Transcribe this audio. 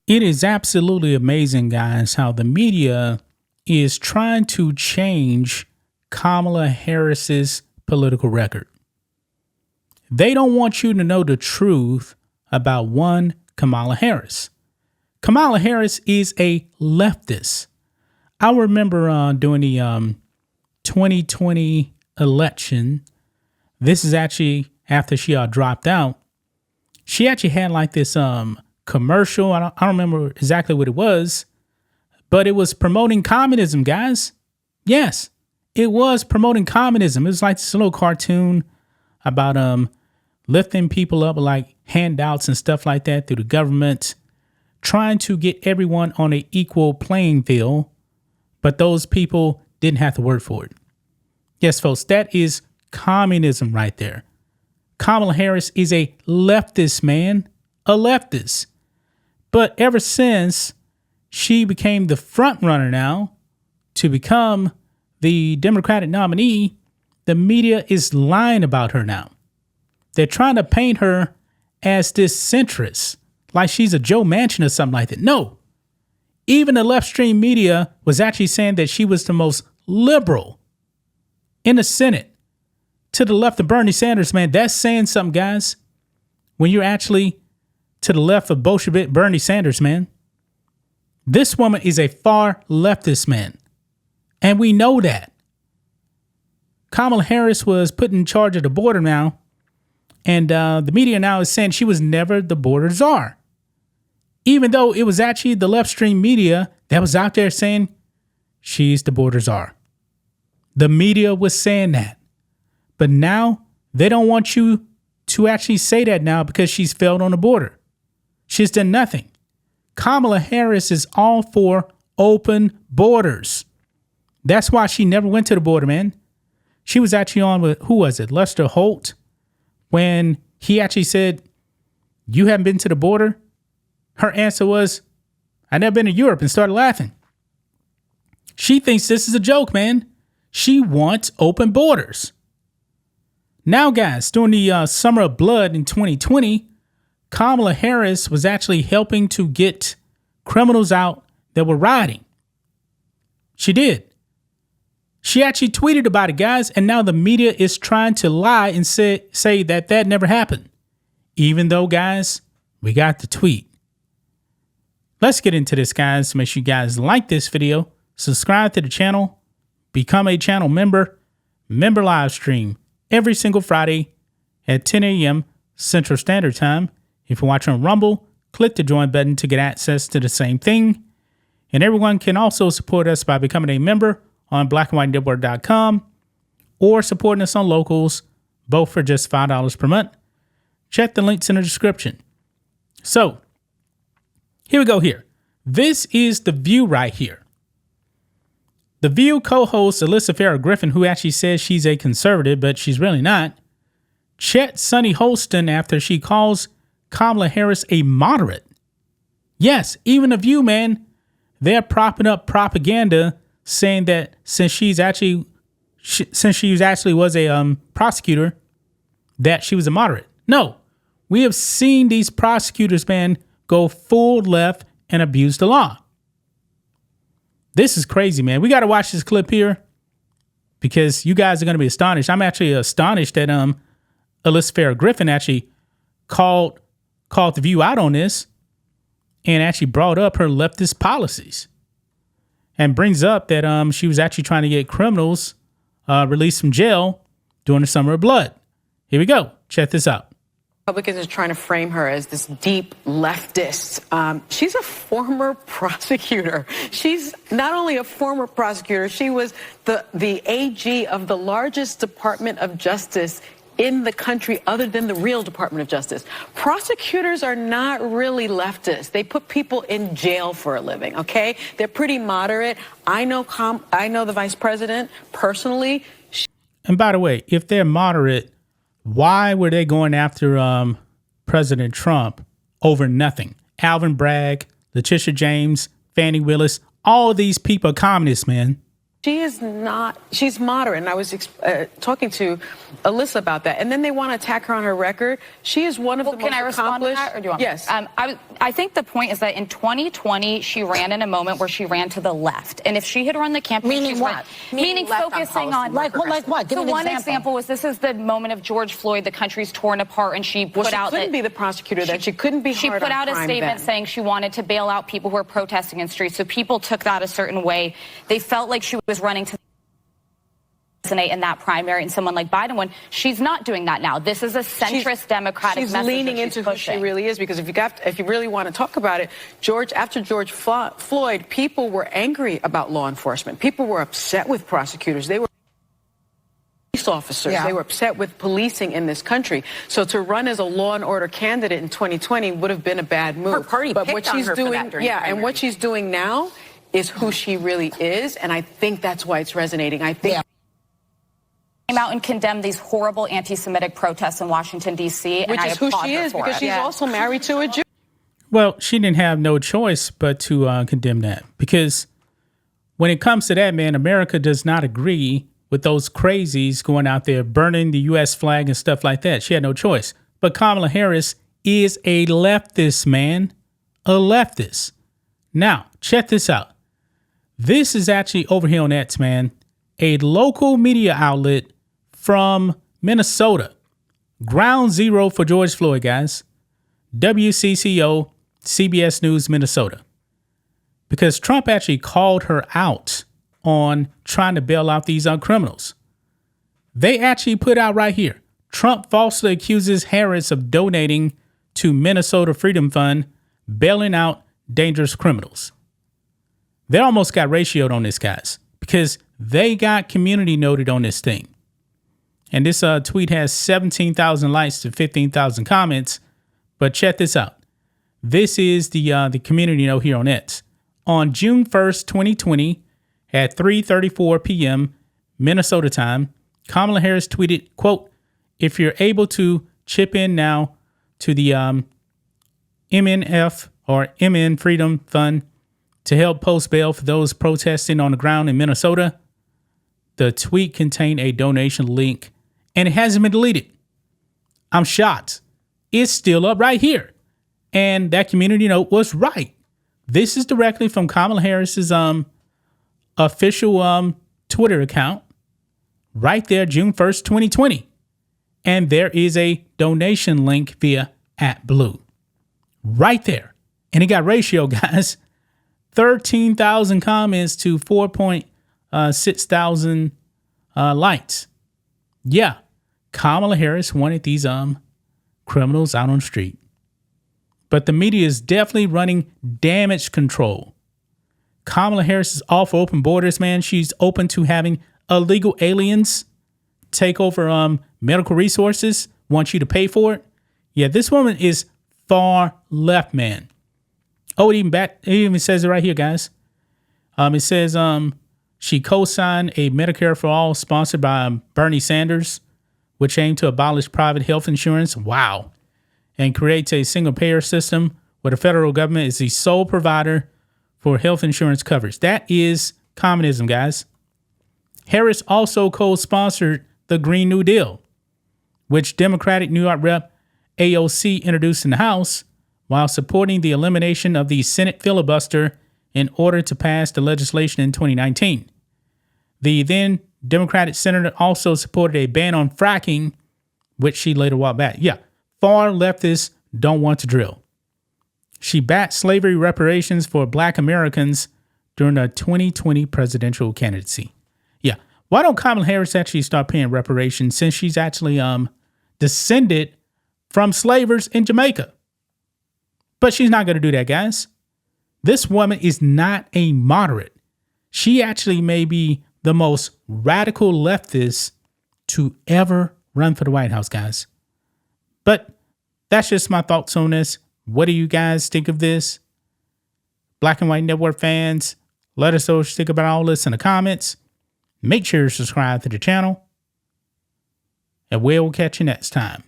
It is absolutely amazing, guys, how the media is trying to change Kamala Harris's political record. They don't want you to know the truth about one Kamala Harris. Kamala Harris is a leftist. I remember during the 2020 election, this is actually after she dropped out. She actually had like this commercial. I don't remember exactly what it was, but it was promoting communism, guys. Yes, it was promoting communism. It was like this little cartoon about lifting people up with like handouts and stuff like that through the government, trying to get everyone on an equal playing field, but those people didn't have to work for it. Yes, folks, that is communism right there. Kamala Harris is a leftist, man, a leftist. But ever since she became the front runner now to become the Democratic nominee, the media is lying about her now. They're trying to paint her as this centrist, like she's a Joe Manchin or something like that. No, even the left stream media was actually saying that she was the most liberal in the Senate. To the left of Bernie Sanders, man, that's saying something, guys. When you're actually to the left of Bolshevik Bernie Sanders, man. This woman is a far leftist, man. And we know that. Kamala Harris was put in charge of the border now. And the media now is saying she was never the border czar. Even though it was actually the left stream media that was out there saying she's the border czar. The media was saying that. But now they don't want you to actually say that now because she's failed on the border. She's done nothing. Kamala Harris is all for open borders. That's why she never went to the border, man. She was actually on with, who was it? Lester Holt, when he actually said, "You haven't been to the border?" Her answer was, "I've never been to Europe," and started laughing. She thinks this is a joke, man. She wants open borders. Now, guys, during the Summer of Blood in 2020, Kamala Harris was actually helping to get criminals out that were rioting. She did. She actually tweeted about it, guys, and now the media is trying to lie and say that that never happened. Even though, guys, we got the tweet. Let's get into this, guys. Make sure you guys like this video, subscribe to the channel, become a channel member live stream every single Friday at 10 a.m. Central Standard Time. If you're watching on Rumble, click the join button to get access to the same thing. And everyone can also support us by becoming a member on blackandwhitenetwork.com or supporting us on Locals, both for just $5 per month. Check the links in the description. So, here we go here. This is The View right here. The View co-host Alyssa Farrah Griffin, who actually says she's a conservative, but she's really not, Chet Sunny Holston after she calls Kamala Harris a moderate. Yes, even The View, man, they're propping up propaganda saying that since she actually was a prosecutor, that she was a moderate. No, we have seen these prosecutors, man, go full left and abuse the law. This is crazy, man. We got to watch this clip here because you guys are going to be astonished. I'm actually astonished that Alyssa Farrah Griffin actually called The View out on this and actually brought up her leftist policies and brings up that she was actually trying to get criminals released from jail during the Summer of Blood. Here we go. Check this out. Republicans are trying to frame her as this deep leftist. She's a former prosecutor. She's not only a former prosecutor, she was the AG of the largest Department of Justice in the country other than the real Department of Justice. Prosecutors are not really leftists. They put people in jail for a living, okay? They're pretty moderate. I know the vice president personally. And by the way, if they're moderate, why were they going after President Trump over nothing? Alvin Bragg, Letitia James, Fannie Willis, all of these people are communists, man. She is not, she's moderate. And I was talking to Alyssa about that. And then they want to attack her on her record. She is one of the most Can I respond to accomplished. that, or do you want Yes. I think the point is that in 2020, she ran in a moment where she ran to the left. And if she had run the campaign... Meaning what? Meaning focusing on... Like what? Give me an one example. example was this is the moment of George Floyd, the country's torn apart, and she put out... She couldn't be the prosecutor then. She couldn't be She hard put on out a crime statement then. saying she wanted to bail out people who are protesting in streets. So people took that a certain way. They felt like she was running to in that primary, and someone like Biden when she's not doing that now. This is a centrist Democratic she's message leaning that into who she pushing. really is, because if you really want to talk about it, after George Floyd, people were angry about law enforcement. People were upset with prosecutors. They were police officers. Yeah. They were upset with policing in this country. So to run as a law and order candidate in 2020 would have been a bad move. Her party but picked what on she's her for doing, that during the and primary. what she's doing now is who she really is, and I think that's why it's resonating. I think. Yeah. Came out and condemned these horrible anti-Semitic protests in Washington, D.C. Which is who she is, because she's also married to a Jew. Well, she didn't have no choice but to condemn that, because when it comes to that, man, America does not agree with those crazies going out there burning the U.S. flag and stuff like that. She had no choice. But Kamala Harris is a leftist, man, a leftist. Now, check this out. This is actually over here on X, man, a local media outlet from Minnesota. Ground zero for George Floyd, guys. WCCO, CBS News, Minnesota. Because Trump actually called her out on trying to bail out these criminals. They actually put out right here. Trump falsely accuses Harris of donating to Minnesota Freedom Fund, bailing out dangerous criminals. They almost got ratioed on this, guys, because they got community noted on this thing. And this tweet has 17,000 likes to 15,000 comments. But check this out. This is the community note here on X. On June 1st, 2020, at 3:34 p.m. Minnesota time, Kamala Harris tweeted, quote, "If you're able to chip in now to the MNF or MN Freedom Fund to help post bail for those protesting on the ground in Minnesota." The tweet contained a donation link, and it hasn't been deleted. I'm shocked. It's still up right here. And that community note was right. This is directly from Kamala Harris's official Twitter account. Right there, June 1st, 2020. And there is a donation link via @blue. Right there. And it got ratio, guys. 13,000 comments to 4,600 likes. Yeah, Kamala Harris wanted these criminals out on the street. But the media is definitely running damage control. Kamala Harris is all for open borders, man. She's open to having illegal aliens take over medical resources, want you to pay for it. Yeah, this woman is far left, man. Oh, it even says it right here, guys. It says she co-signed a Medicare for All sponsored by Bernie Sanders, which aimed to abolish private health insurance. Wow. And creates a single payer system where the federal government is the sole provider for health insurance coverage. That is communism, guys. Harris also co-sponsored the Green New Deal, which Democratic New York Rep AOC introduced in the House, while supporting the elimination of the Senate filibuster in order to pass the legislation in 2019. The then Democratic senator also supported a ban on fracking, which she later walked back. Yeah, far leftists don't want to drill. She backed slavery reparations for Black Americans during the 2020 presidential candidacy. Yeah, why don't Kamala Harris actually start paying reparations, since she's actually descended from slavers in Jamaica? But she's not going to do that, guys. This woman is not a moderate. She actually may be the most radical leftist to ever run for the White House, guys. But that's just my thoughts on this. What do you guys think of this? Black and White Network fans, let us know what you think about all this in the comments. Make sure to subscribe to the channel. And we'll catch you next time.